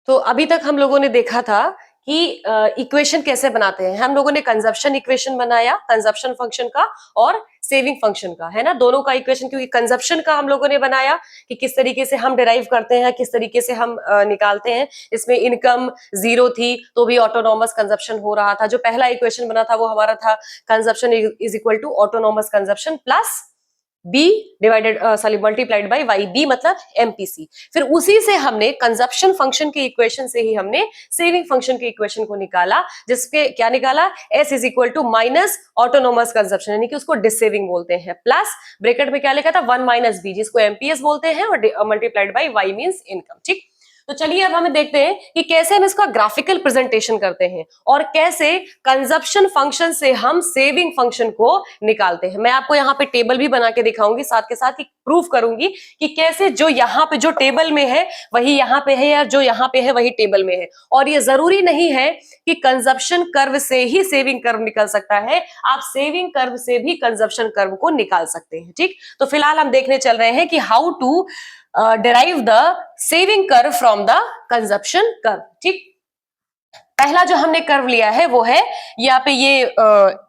तो अभी तक हम लोगों ने देखा था कि इक्वेशन कैसे बनाते हैं। हम लोगों ने कंजप्शन इक्वेशन बनाया, कंजप्शन फंक्शन का और सेविंग फंक्शन का, है ना, दोनों का इक्वेशन। क्योंकि कंजप्शन का हम लोगों ने बनाया कि किस तरीके से हम डिराइव करते हैं, किस तरीके से हम निकालते हैं। इसमें इनकम जीरो थी तो भी ऑटोनॉमस कंजप्शन हो रहा था। जो पहला इक्वेशन बना था वो हमारा था consumption is equal to autonomous consumption plus B divided sorry multiplied by Y, B मतलब एमपीसी। फिर उसी से हमने कंजप्शन फंक्शन के इक्वेशन से ही हमने सेविंग फंक्शन के इक्वेशन को निकाला, जिसके क्या निकाला, S is equal to minus autonomous consumption, यानी कि उसको डिसेविंग बोलते हैं, प्लस ब्रैकेट में क्या लिखा था, वन माइनस बी, जिसको एमपीएस बोलते हैं, और multiplied by Y means income. ठीक, तो चलिए अब हमें देखते हैं कि कैसे हम इसका ग्राफिकल प्रेजेंटेशन करते हैं और कैसे कंजप्शन फंक्शन से हम सेविंग फंक्शन को निकालते हैं। मैं आपको यहाँ पे टेबल भी बना के दिखाऊंगी, साथ के साथ ही प्रूफ करूंगी कि कैसे जो यहाँ पे जो टेबल में है वही यहाँ पे है, या जो यहाँ पे है वही टेबल में है। और ये जरूरी नहीं है कि कंजप्शन कर्व से ही सेविंग कर्व निकल सकता है, आप सेविंग कर्व से भी कंजप्शन कर्व को निकाल सकते हैं। ठीक, तो फिलहाल हम देखने चल रहे हैं कि how to derive the saving curve from the consumption curve। ठीक, पहला जो हमने कर्व लिया है वो है यहाँ पे ये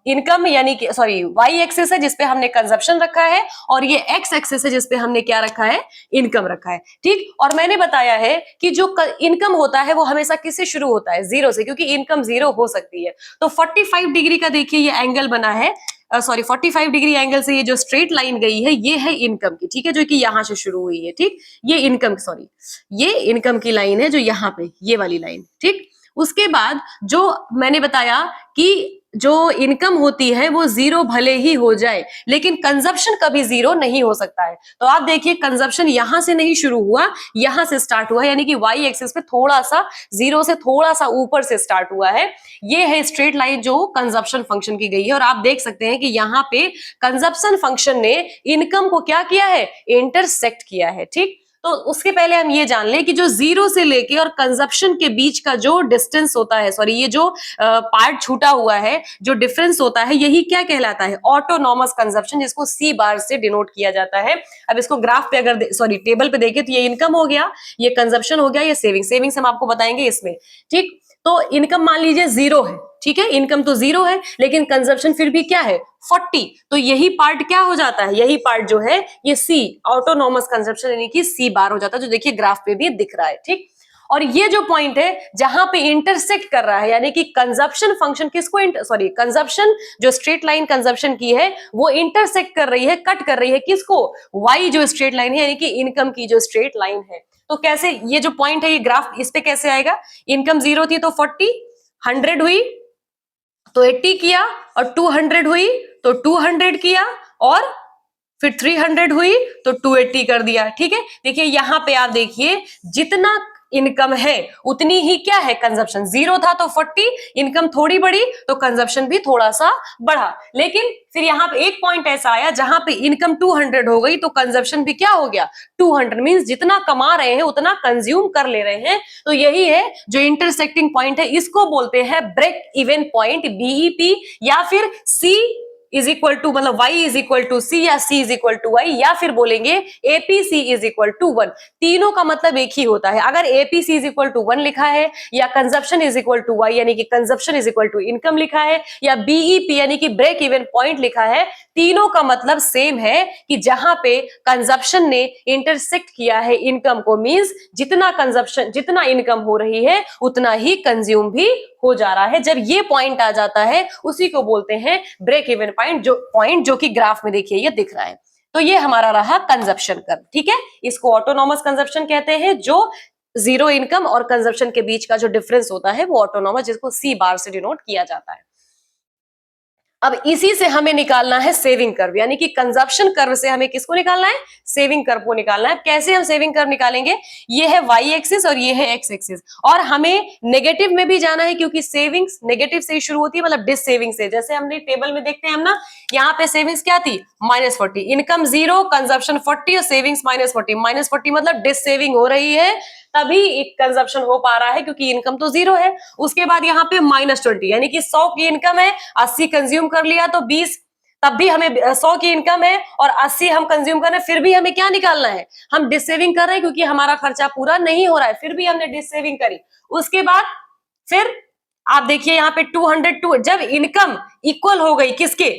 इनकम यानी कि सॉरी वाई एक्सिस है जिसपे हमने कंजप्शन रखा है, और ये एक्स एक्सिस है जिसपे हमने क्या रखा है, इनकम रखा है। ठीक, और मैंने बताया है कि जो इनकम होता है वो हमेशा किससे शुरू होता है, जीरो से, क्योंकि इनकम जीरो हो सकती है। तो 45 डिग्री का देखिए ये एंगल बना है, सॉरी 45 डिग्री एंगल से ये जो स्ट्रेट लाइन गई है ये है इनकम की। ठीक है, जो कि यहां से शुरू हुई है। ठीक, ये इनकम सॉरी ये इनकम की लाइन है जो यहाँ पे ये वाली लाइन। ठीक, उसके बाद जो मैंने बताया कि जो इनकम होती है वो जीरो भले ही हो जाए, लेकिन कंजप्शन कभी जीरो नहीं हो सकता है। तो आप देखिए कंजप्शन यहां से नहीं शुरू हुआ, यहां से स्टार्ट हुआ, यानी कि वाई एक्सिस पे थोड़ा सा जीरो से थोड़ा सा ऊपर से स्टार्ट हुआ है। ये है स्ट्रेट लाइन जो कंजप्शन फंक्शन की गई है, और आप देख सकते हैं कि यहाँ पे कंजप्शन फंक्शन ने इनकम को क्या किया है, इंटरसेक्ट किया है। ठीक, तो उसके पहले हम ये जान लें कि जो जीरो से लेके और कंजप्शन के बीच का जो डिस्टेंस होता है, सॉरी ये जो पार्ट छूटा हुआ है, जो डिफरेंस होता है, यही क्या कहलाता है, ऑटोनॉमस कंजप्शन, जिसको सी बार से डिनोट किया जाता है। अब इसको ग्राफ पे अगर सॉरी टेबल पे देखें तो ये इनकम हो गया, ये कंजप्शन हो गया, ये सेविंग्स हम आपको बताएंगे इसमें। ठीक, तो इनकम मान लीजिए जीरो है, ठीक है, इनकम तो जीरो है, लेकिन कंजप्शन फिर भी क्या है, 40। तो यही पार्ट क्या हो जाता है, यही पार्ट जो है ये सी ऑटोनॉमस कंजप्शन यानी कि सी बार हो जाता है, जो देखिए ग्राफ पे भी दिख रहा है। ठीक, और ये जो पॉइंट है जहां पे इंटरसेक्ट कर रहा है, यानी कि कंजप्शन फंक्शन किसको सॉरी कंजप्शन जो स्ट्रेट लाइन कंजप्शन की है वो इंटरसेक्ट कर रही है, कट कर रही है किसको, वाई जो स्ट्रेट लाइन है, यानी कि इनकम की जो स्ट्रेट लाइन है। तो कैसे ये जो पॉइंट है ये ग्राफ इस पे कैसे आएगा, इनकम जीरो थी तो 40, 100 हुई तो 80 किया, और 200 हुई तो 200 किया, और फिर 300 हुई तो 280 कर दिया। ठीक है, देखिए यहां पे आप देखिए जितना इनकम है उतनी ही क्या है कंजप्शन, जीरो था तो 40, इनकम थोड़ी बढ़ी तो कंजप्शन भी थोड़ा सा बढ़ा। लेकिन फिर यहाँ पे एक पॉइंट ऐसा आया जहां पे इनकम 200 हो गई तो कंजप्शन भी क्या हो गया, 200, मींस जितना कमा रहे हैं उतना कंज्यूम कर ले रहे हैं। तो यही है जो इंटरसेक्टिंग पॉइंट है, इसको बोलते हैं ब्रेक इवन पॉइंट, बीईपी, या फिर सी इज इक्वल टू मतलब y is equal to C, या c is equal to y, या फिर बोलेंगे एपीसी इज इक्वल टू 1। तीनों का मतलब एक ही होता है। अगर एपीसी इज इक्वल टू 1 लिखा है, या consumption is equal to y यानी कि consumption is equal to income लिखा है, या बीईपी यानी कि ब्रेक इवन पॉइंट लिखा है, तीनों का मतलब सेम है कि जहां पे कंजप्शन ने इंटरसेक्ट किया है इनकम को, मींस जितना कंजप्शन जितना इनकम हो रही है उतना ही कंज्यूम भी हो जा रहा है। जब ये पॉइंट आ जाता है उसी को बोलते हैं ब्रेक इवन पॉइंट, जो कि ग्राफ में देखिए ये दिख रहा है। तो ये हमारा रहा कंजप्शन कर्व। ठीक है, इसको ऑटोनॉमस कंजप्शन कहते हैं, जो जीरो इनकम और कंजप्शन के बीच का जो डिफरेंस होता है वो ऑटोनॉमस, जिसको सी बार से डिनोट किया जाता है। अब इसी से हमें निकालना है सेविंग कर्व, यानी कि कंजप्शन कर्व से हमें किसको निकालना है, सेविंग कर्व को निकालना है। कैसे हम सेविंग कर्व निकालेंगे, ये है वाई एक्सिस और ये है एक्स एक्सिस, और हमें नेगेटिव में भी जाना है क्योंकि सेविंग्स नेगेटिव से ही शुरू होती है, मतलब डिस सेविंग से। जैसे हमने टेबल में देखते हैं हम ना, यहाँ पे सेविंग्स क्या थी, -40, इनकम जीरो, कंजप्शन 40 और सेविंग्स -40, -40 मतलब डिस सेविंग हो रही है, तभी एक कंजप्शन हो पा रहा है क्योंकि इनकम तो जीरो है। उसके बाद यहाँ पे -20 यानी कि 100 की इनकम है, 80 कंज्यूम कर लिया तो 20, तब भी हमें 100 की इनकम है और 80 हम कंज्यूम कर रहे हैं, फिर भी हमें क्या निकालना है, हम डिस सेविंग कर रहे हैं क्योंकि हमारा खर्चा पूरा नहीं हो रहा है, फिर भी हमने डिस सेविंग करी। उसके बाद फिर आप देखिए यहाँ पे 202, जब इनकम इक्वल हो गई किसके,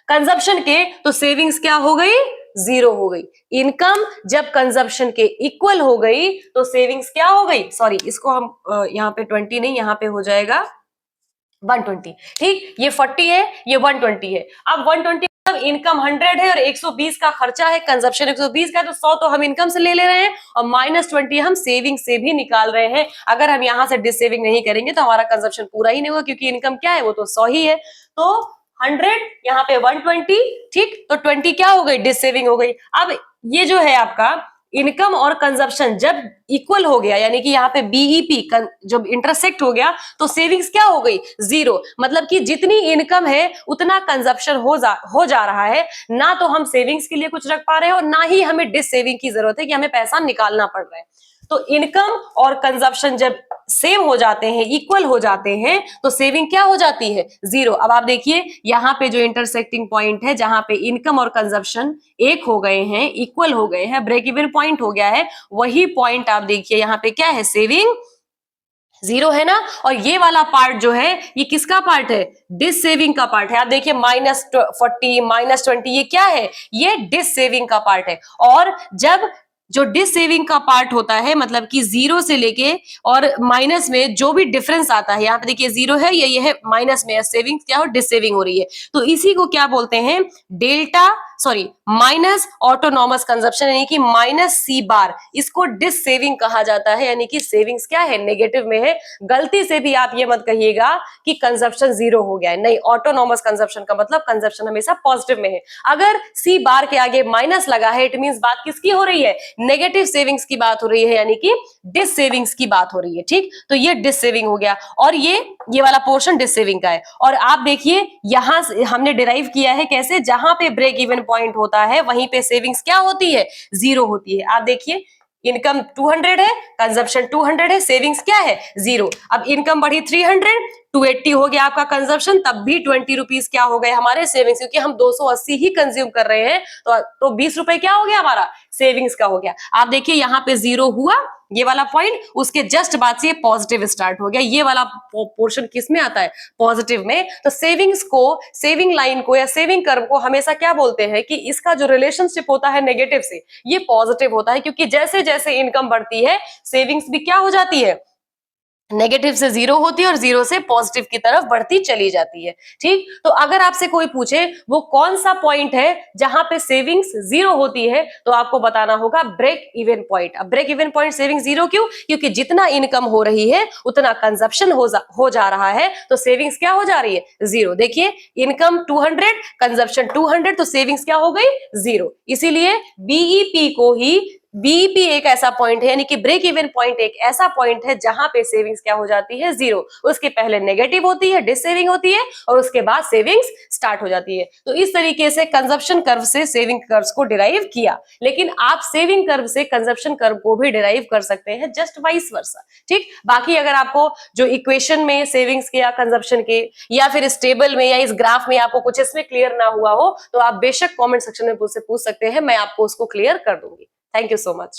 कंजप्शन के, तो सेविंग्स क्या हो गई, जीरो हो गई। इनकम जब कंजप्शन के इक्वल हो गई तो सेविंग्स क्या हो गई, सॉरी इसको हम यहाँ पे 20 नहीं, यहाँ पे हो जाएगा 120। ठीक, ये 40 है, ये 120 है। अब 120 मतलब इनकम 100 है और 120 का खर्चा है, कंजप्शन 120 का है, तो 100 तो हम इनकम से ले रहे हैं और -20 हम सेविंग से भी निकाल रहे हैं। अगर हम यहाँ से डिस सेविंग नहीं करेंगे तो हमारा कंजप्शन पूरा ही नहीं होगा, क्योंकि इनकम क्या है, वो तो 100 ही है। तो 100 यहाँ पे 120, ठीक, तो 20 क्या हो गई, डिस सेविंग हो गई। अब ये जो है आपका इनकम और कंजप्शन जब इक्वल हो गया, यानी कि यहाँ पे बीईपी जब इंटरसेक्ट हो गया, तो सेविंग्स क्या हो गई, जीरो। मतलब कि जितनी इनकम है उतना कंजप्शन हो जा रहा है, ना तो हम सेविंग्स के लिए कुछ रख पा रहे हैं और ना ही हमें डिस सेविंग की जरूरत है कि हमें पैसा निकालना पड़ रहा है। तो इनकम और कंजप्शन जब सेम हो जाते हैं, इक्वल हो जाते हैं, तो सेविंग क्या हो जाती है, जीरो। अब आप देखिए यहाँ पे जो इंटरसेक्टिंग पॉइंट है, जहां पे इनकम और कंजप्शन एक हो गए हैं, इक्वल हो गए हैं, ब्रेक इवन पॉइंट हो गया है, वही पॉइंट आप देखिए यहाँ पे क्या है, सेविंग जीरो है ना। और ये वाला पार्ट जो है, ये किसका पार्ट है, डिस सेविंग का पार्ट है। आप देखिए -40 -20 ये क्या है, ये डिस सेविंग का पार्ट है। और जब जो डिस सेविंग का पार्ट होता है, मतलब कि जीरो से लेके और माइनस में जो भी डिफरेंस आता है, यहाँ पे देखिए जीरो है, ये है माइनस में, सेविंग क्या हो, डिस सेविंग हो रही है, तो इसी को क्या बोलते हैं, delta sorry minus autonomous consumption, यानी कि -C बार, इसको डिस सेविंग कहा जाता है। यानी कि सेविंग्स क्या है, नेगेटिव में है। गलती से भी आप ये मत कहिएगा कि कंजप्शन जीरो हो गया है, नहीं, ऑटोनॉमस कंजप्शन का मतलब कंजप्शन हमेशा पॉजिटिव में है। अगर C बार के आगे माइनस लगा है, इट मींस बात किसकी हो रही है, नेगेटिव सेविंग्स की बात हो रही है, यानी कि डिस सेविंग्स की बात हो रही है। ठीक, तो ये डिस सेविंग हो गया और ये वाला पोर्शन डिस सेविंग का है। और आप देखिए यहां से हमने डिराइव किया है कैसे, जहां पे ब्रेक इवन पॉइंट होता है वहीं पे सेविंग्स क्या होती है, जीरो होती है। आप देखिए इनकम 200 है, कंजप्शन 200 है, सेविंग्स क्या है, जीरो। अब इनकम बढ़ी 300, 280 हो गया आपका कंजप्शन, तब भी 20 रुपीज क्या हो गए हमारे सेविंग्स, क्योंकि हम 280 ही कंज्यूम कर रहे हैं, तो 20 रुपए क्या हो गया हमारा, सेविंग्स का हो गया। आप देखिए यहाँ पे जीरो हुआ, ये वाला पॉइंट, उसके जस्ट बाद से ये पॉजिटिव स्टार्ट हो गया। ये वाला पोर्शन किस में आता है, पॉजिटिव में। तो सेविंग्स को, सेविंग लाइन को या सेविंग कर्व को हमेशा क्या बोलते हैं कि इसका जो रिलेशनशिप होता है नेगेटिव से, ये पॉजिटिव होता है, क्योंकि जैसे जैसे इनकम बढ़ती है सेविंग्स भी क्या हो जाती है, नेगेटिव से जीरो होती है और जीरो से पॉजिटिव की तरफ बढ़ती चली जाती है। ठीक, तो अगर आपसे कोई पूछे वो कौन सा पॉइंट है जहां पे सेविंग्स जीरो होती है, तो आपको बताना होगा ब्रेक इवन पॉइंट। अब break even point saving zero क्यों, क्योंकि जितना इनकम हो रही है उतना कंजप्शन हो जा रहा है, तो सेविंग्स क्या हो जा रही है, जीरो। देखिए इनकम 200, कंजप्शन 200, तो सेविंग्स क्या हो गई, जीरो। इसीलिए बीईपी को ही, बीईपी एक ऐसा पॉइंट है, यानी कि ब्रेक इवन पॉइंट एक ऐसा पॉइंट है जहां पे सेविंग्स क्या हो जाती है, जीरो। उसके पहले नेगेटिव होती है, डिस सेविंग होती है, और उसके बाद सेविंग्स स्टार्ट हो जाती है। तो इस तरीके से कंजप्शन कर्व से सेविंग कर्व को डिराइव किया, लेकिन आप सेविंग कर्व से कंजप्शन कर्व को भी डिराइव कर सकते हैं, जस्ट वाइस वर्सा। ठीक, बाकी अगर आपको जो इक्वेशन में सेविंग्स के या कंजप्शन के या फिर इस टेबल में या इस ग्राफ में आपको कुछ इसमें क्लियर ना हुआ हो, तो आप बेशक कॉमेंट सेक्शन में मुझसे पूछ सकते हैं, मैं आपको उसको क्लियर कर दूंगी। Thank you so much.